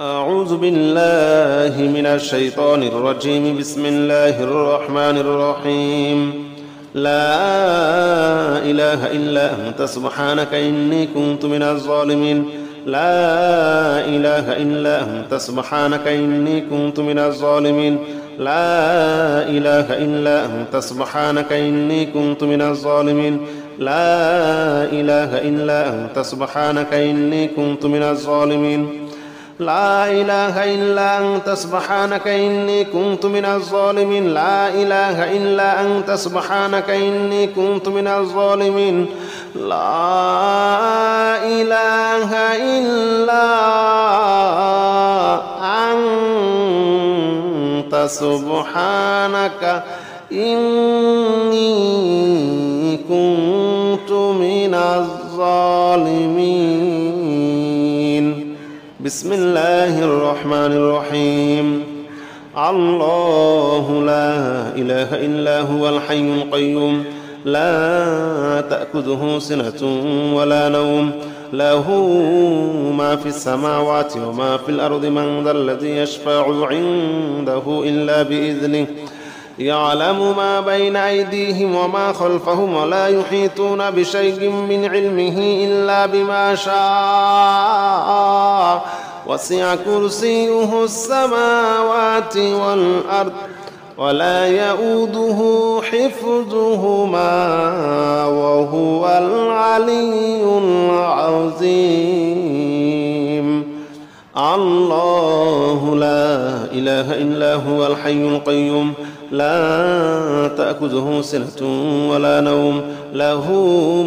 أعوذ بالله من الشيطان الرجيم. بسم الله الرحمن الرحيم. لا إله إلا أنت سبحانك إني كنت من الظالمين. لا إله إلا أنت سبحانك إني كنت من الظالمين. لا إله إلا أنت سبحانك إني كنت من الظالمين. لا إله إلا أنت سبحانك إني كنت من الظالمين. لا إله إلا أنت سبحانك إني كنت من الظالمين. لا إله إلا أنت سبحانك إني كنت من الظالمين. لا إله إلا أنت سبحانك إني كنت من الظالمين. بسم الله الرحمن الرحيم. الله لا إله إلا هو الحي القيوم لا تأخذه سنة ولا نوم له ما في السماوات وما في الأرض من ذا الذي يشفع عنده إلا بإذنه يعلم ما بين أيديهم وما خلفهم ولا يحيطون بشيء من علمه إلا بما شاء وسع كرسيه السماوات والأرض ولا يؤوده حفظهما وهو العلي العظيم. الله لا إله إلا هو الحي القيوم لا تأخذه سنة ولا نوم له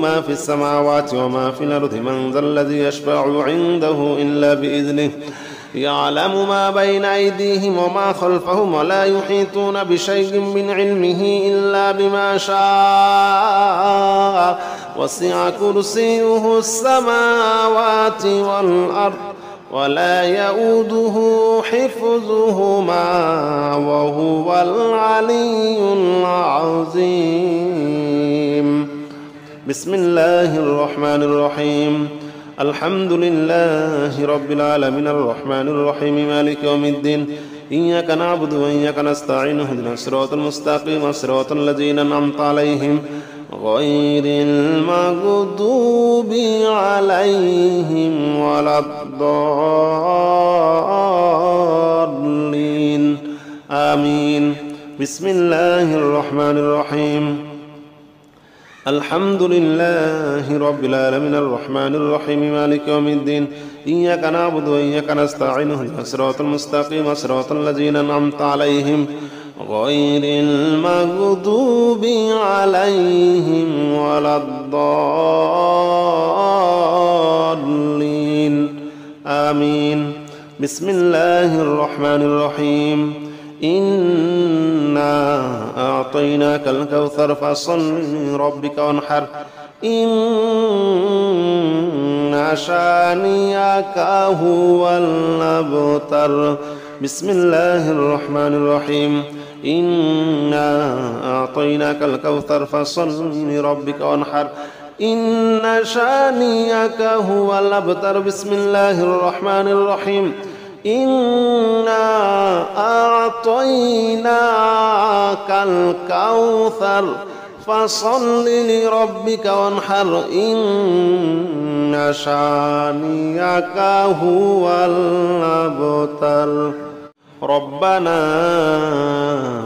ما في السماوات وما في الأرض من ذا الذي يشفع عنده إلا بإذنه يعلم ما بين أيديهم وما خلفهم ولا يحيطون بشيء من علمه إلا بما شاء وسع كرسيه السماوات والأرض ولا يؤوده حفظهما وهو العلي العظيم. بسم الله الرحمن الرحيم. الحمد لله رب العالمين الرحمن الرحيم مالك يوم الدين إياك نعبد وإياك نستعين اهدنا الصراط المستقيم صراط الذين أنعمت عليهم غير المغضوب عليهم ولا الضالين آمين. بسم الله الرحمن الرحيم. الحمد لله رب العالمين الرحمن الرحيم مالك يوم الدين إياك نعبد وإياك نستعين اهدنا الصراط المستقيم صراط الذين أنعمت عليهم غير المغضوب عليهم ولا الضالين آمين. بسم الله الرحمن الرحيم. إنا أعطيناك الكوثر فصل لربك وانحر إن شانئك هو الأبتر. بسم الله الرحمن الرحيم. إنا أعطيناك الكوثر فصل لربك وانحر إن شانئك هو الأبتر. بسم الله الرحمن الرحيم. إنا أعطيناك الكوثر فصل لربك وانحر إن شانئك هو الأبتر. ربنا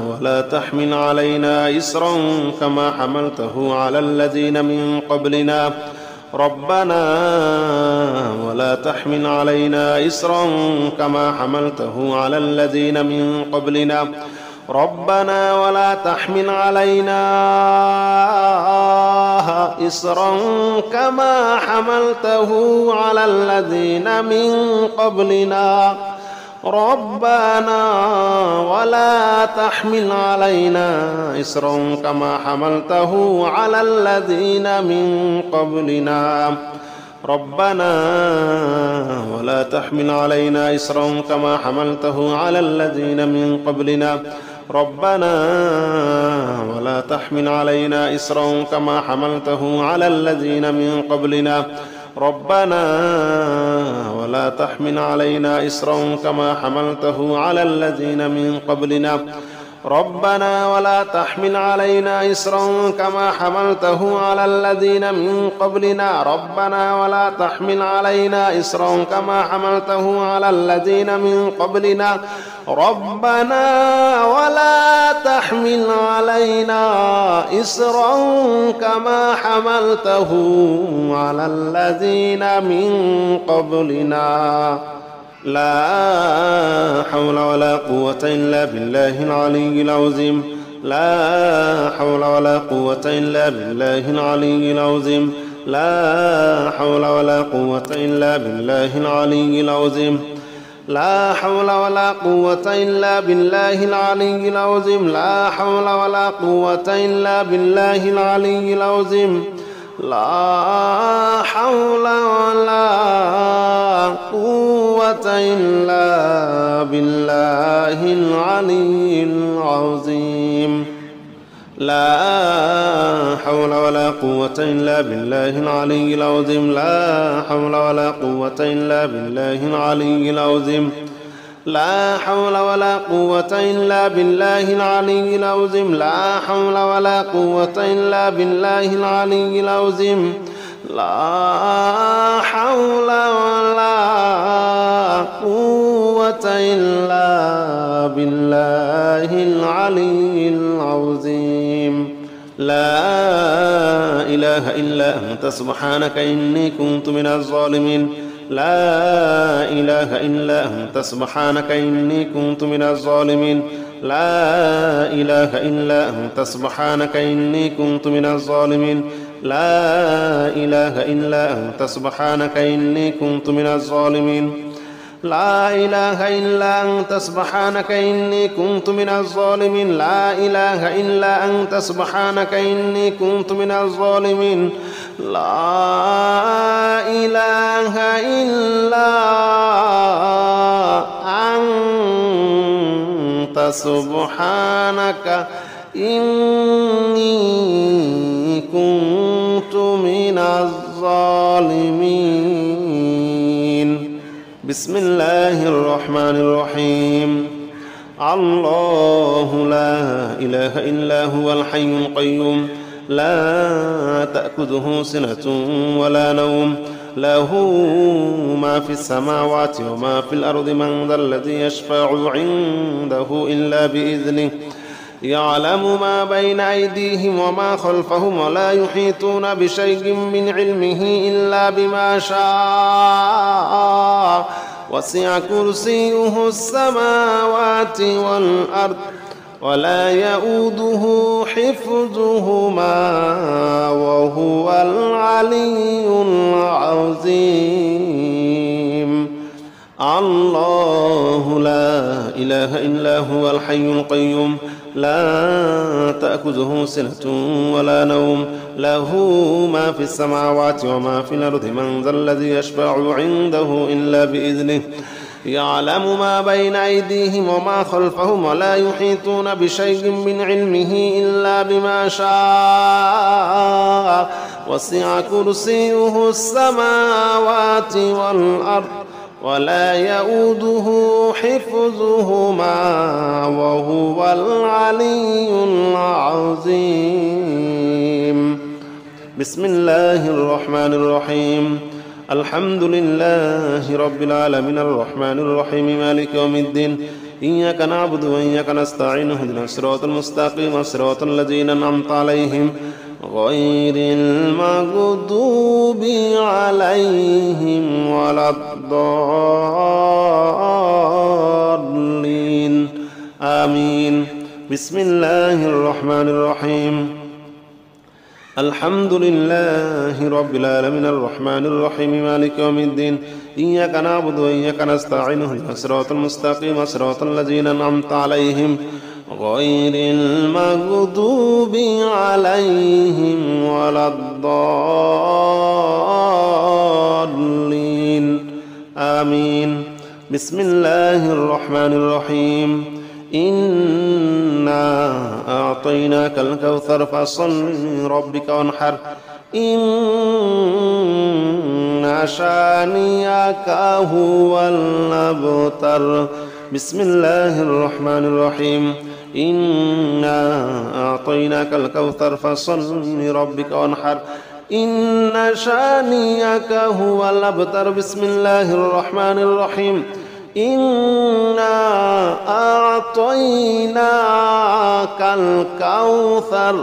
ولا تحمل علينا إصرا كما حملته على الذين من قبلنا. ربنا ولا تحمل علينا إصرا كما حملته على الذين من قبلنا. ربنا ولا تحمل علينا إصرا كما حملته على الذين من قبلنا. ربنا ولا تحمل علينا إصرا كما حملته على الذين من قبلنا. ربنا ولا تحمل علينا إصرا كما حملته على الذين من قبلنا. ربنا ولا تحمل علينا إصرا كما حملته على الذين من قبلنا. ربنا ولا تحمل علينا إصرا كما حملته على الذين من قبلنا ربنا ولا تحمل علينا إصرا كما حملته على الذين من قبلنا ربنا ولا تحمل علينا إصرا كما حملته على الذين من قبلنا ربنا ولا تحمل علينا إصرا كما حملته على الذين من قبلنا لا حول ولا قوة إلا بالله العلي العظيم لا حول ولا قوة إلا بالله العلي العظيم لا حول ولا قوة إلا بالله العلي العظيم لا حول ولا قوة إلا بالله العلي العظيم لا حول ولا قوة إلا بالله العلي العظيم لا حول ولا قوة إلا بالله العلي العظيم لا حول ولا قوة إلا بالله العلي العظيم لا حول ولا قوة إلا بالله العلي العظيم لا حول ولا قوة إلا بالله العلي العظيم لا حول ولا قوة إلا بالله العلي العظيم لا حول ولا قوة إلا بالله العلي العظيم لا إله إلا أنت سبحانك إني كنت من الظالمين لا إله إلا أنت سبحانك إني كنت من الظالمين لا إله إلا أنت سبحانك إني كنت من الظالمين لا إله إلا أنت سبحانك إني كنت من الظالمين لا إله إلا أنت سبحانك إني كنت من الظالمين لا إله إلا أنت سبحانك إني كنت من الظالمين لا إله إلا أنت سبحانك إني كنت من الظالمين بسم الله الرحمن الرحيم الله لا إله إلا هو الحي القيوم لا تأخذه سنة ولا نوم له ما في السماوات وما في الأرض من ذا الذي يشفع عنده إلا بإذنه يعلم ما بين أيديهم وما خلفهم ولا يحيطون بشيء من علمه إلا بما شاء وسع كرسيه السماوات والأرض ولا يؤوده حفظهما وهو العلي العظيم الله لا إله إلا هو الحي القيوم لا تأخذه سنة ولا نوم له ما في السماوات وما في الأرض من ذا الذي يشفع عنده إلا بإذنه يعلم ما بين أيديهم وما خلفهم ولا يحيطون بشيء من علمه إلا بما شاء وسع كرسيه السماوات والأرض ولا يؤوده حفظهما وهو العلي العظيم بسم الله الرحمن الرحيم الحمد لله رب العالمين الرحمن الرحيم مالك يوم الدين إياك نعبد وإياك نستعين اهدنا الصراط المستقيم صراط الذين أنعمت عليهم غير المغضوب عليهم ولا الضالين آمين بسم الله الرحمن الرحيم الحمد لله رب العالمين الرحمن الرحيم مالك يوم الدين إياك نعبد وإياك نستعين اهدنا الصراط المستقيم صراط الذين أنعمت عليهم غير المغضوب عليهم ولا الضالين آمين بسم الله الرحمن الرحيم إنا أعطيناك الكوثر فصل لربك وانحر إن شانئك هو الأبتر. بسم الله الرحمن الرحيم. إنا أعطيناك الكوثر فصل لربك وانحر إن شانئك هو الأبتر. بسم الله الرحمن الرحيم. إنا أعطيناك الكوثر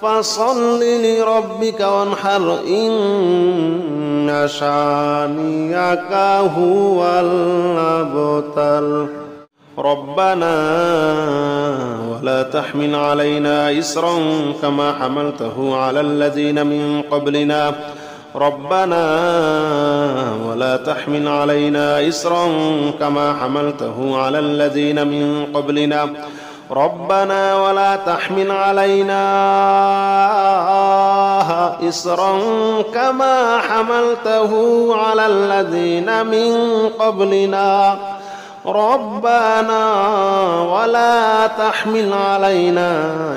فصل لربك وانحر إن شانئك هو الأبتر. ربنا ولا تحمل علينا إصرا كما حملته على الذين من قبلنا. ربنا ولا تحمل علينا إصرا كما حملته على الذين من قبلنا. ربنا ولا تحمل علينا إصرا كما حملته على الذين من قبلنا. ربنا ولا تحمل علينا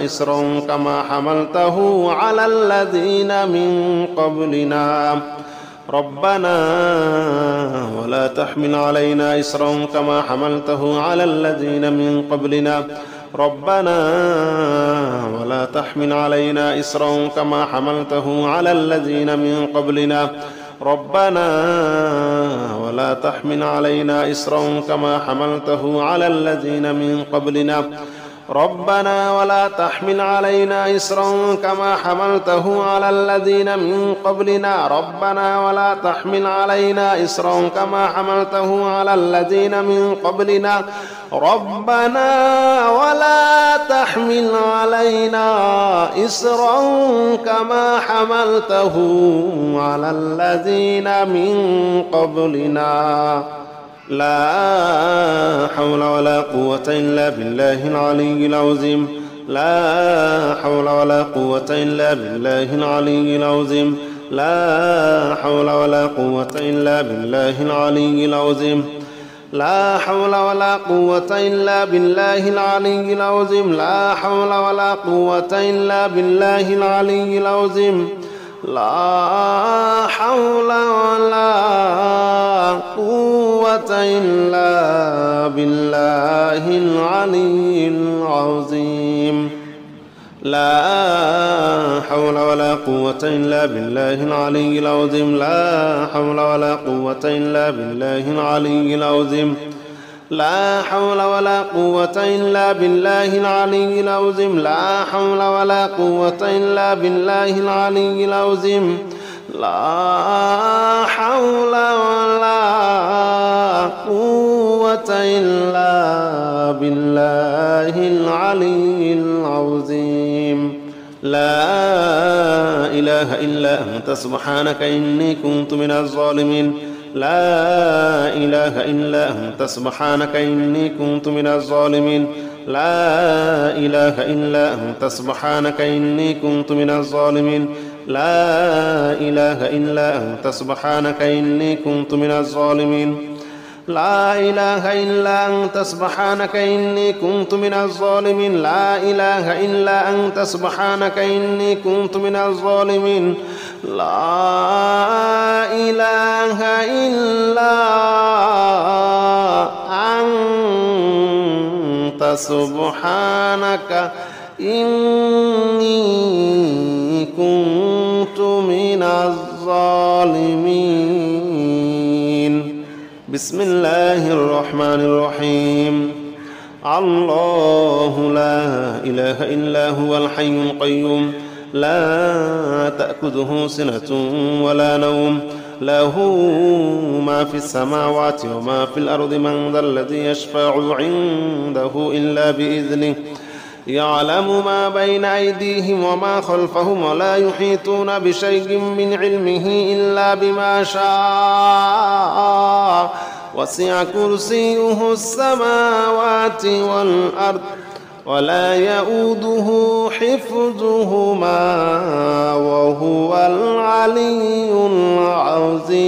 إصرا كما حملته على الذين من قبلنا. ربنا ولا تحمل علينا إصرا كما حملته على الذين من قبلنا. ربنا ولا تحمل علينا إصرا كما حملته على الذين من قبلنا. ربنا ولا تحمل علينا إصرا كما حملته على الذين من قبلنا. ربنا ولا تحمل علينا إصرا كما حملته على الذين من قبلنا. ربنا ولا تحمل علينا إصرا كما حملته على الذين من قبلنا. ربنا ولا تحمل علينا إصرا كما حملته على الذين من قبلنا. لا حول ولا قوة إلا بالله العلي العظيم. لا حول ولا قوة إلا بالله العلي العظيم. لا حول ولا قوة إلا بالله العلي العظيم. لا حول ولا قوة إلا بالله العلي العظيم. لا حول ولا قوة إلا بالله العلي العظيم. لا حول ولا قوة إلا بالله العلي العظيم. لا حول ولا قوة إلا بالله العلي العظيم. لا حول ولا قوة إلا بالله العلي العظيم. لا حول ولا قوة إلا بالله العلي العظيم. لا حول ولا قوة إلا بالله العلي العظيم. لا حول ولا قوة إلا بالله العلي العظيم. لا إله إلا أنت سبحانك إني كنت من الظالمين. لا إله إلا أنت سبحانك إني كنت من الظالمين. لا إله إلا أنت سبحانك إني كنت من الظالمين. لا إله إلا أنت سبحانك إني كنت من الظالمين. لا إله إلا أنت سبحانك إني كنت من الظالمين. لا إله إلا أنت سبحانك إني كنت من الظالمين. لا إله إلا أنت سبحانك إني كنت من الظالمين. بسم الله الرحمن الرحيم. الله لا إله إلا هو الحي القيوم لا تأخذه سنة ولا نوم له ما في السماوات وما في الأرض من ذا الذي يشفع عنده إلا بإذنه يعلم ما بين أيديهم وما خلفهم ولا يحيطون بشيء من علمه إلا بما شاء وسع كرسيه السماوات والأرض ولا يؤوده حفظهما وهو العلي العظيم.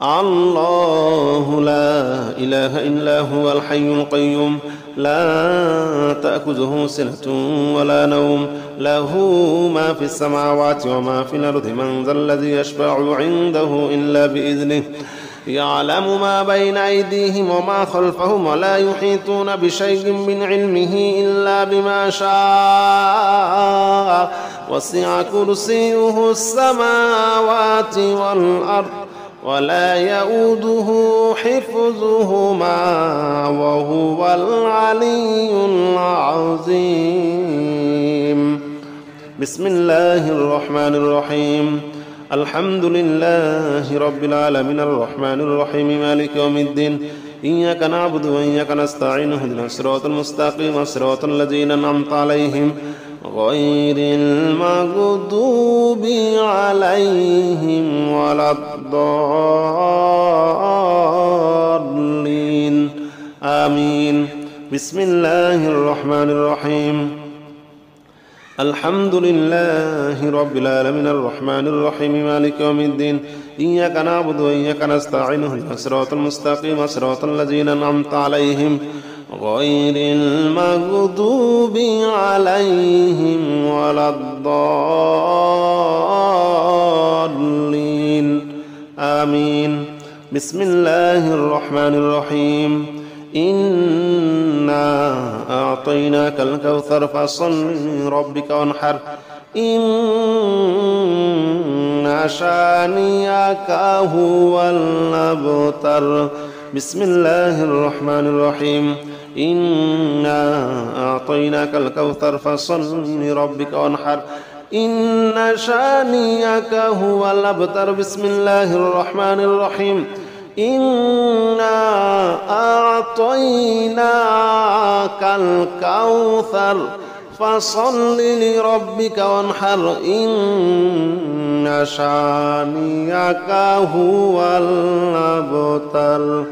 الله لا إله إلا هو الحي القيوم لا تأخذه سنة ولا نوم له ما في السماوات وما في الأرض من ذا الذي يشفع عنده إلا بإذنه يعلم ما بين أيديهم وما خلفهم ولا يحيطون بشيء من علمه إلا بما شاء وسع كرسيه السماوات والأرض ولا يؤوده حفظهما وهو العلي العظيم. بسم الله الرحمن الرحيم. الحمد لله رب العالمين الرحمن الرحيم مالك يوم الدين إياك نعبد وإياك نستعين اهدنا الصراط المستقيم صراط الذين أنعمت عليهم غير المغضوب عليهم ولا الضالين آمين. بسم الله الرحمن الرحيم. الحمد لله رب العالمين الرحمن الرحيم مالك يوم الدين إياك نعبد وإياك نستعين اهدنا الصراط المستقيم صراط الذين أنعمت عليهم غير المغضوب عليهم ولا الضالين آمين. بسم الله الرحمن الرحيم. إنا أعطيناك الكوثر فصل لربك وانحر إن شانئك هو الأبتر. بسم الله الرحمن الرحيم. إنا أعطيناك الكوثر فصل لربك وانحر إن شانئك هو الأبتر. بسم الله الرحمن الرحيم. إنا أعطيناك الكوثر فصل لربك وانحر إن شانئك هو الأبتر.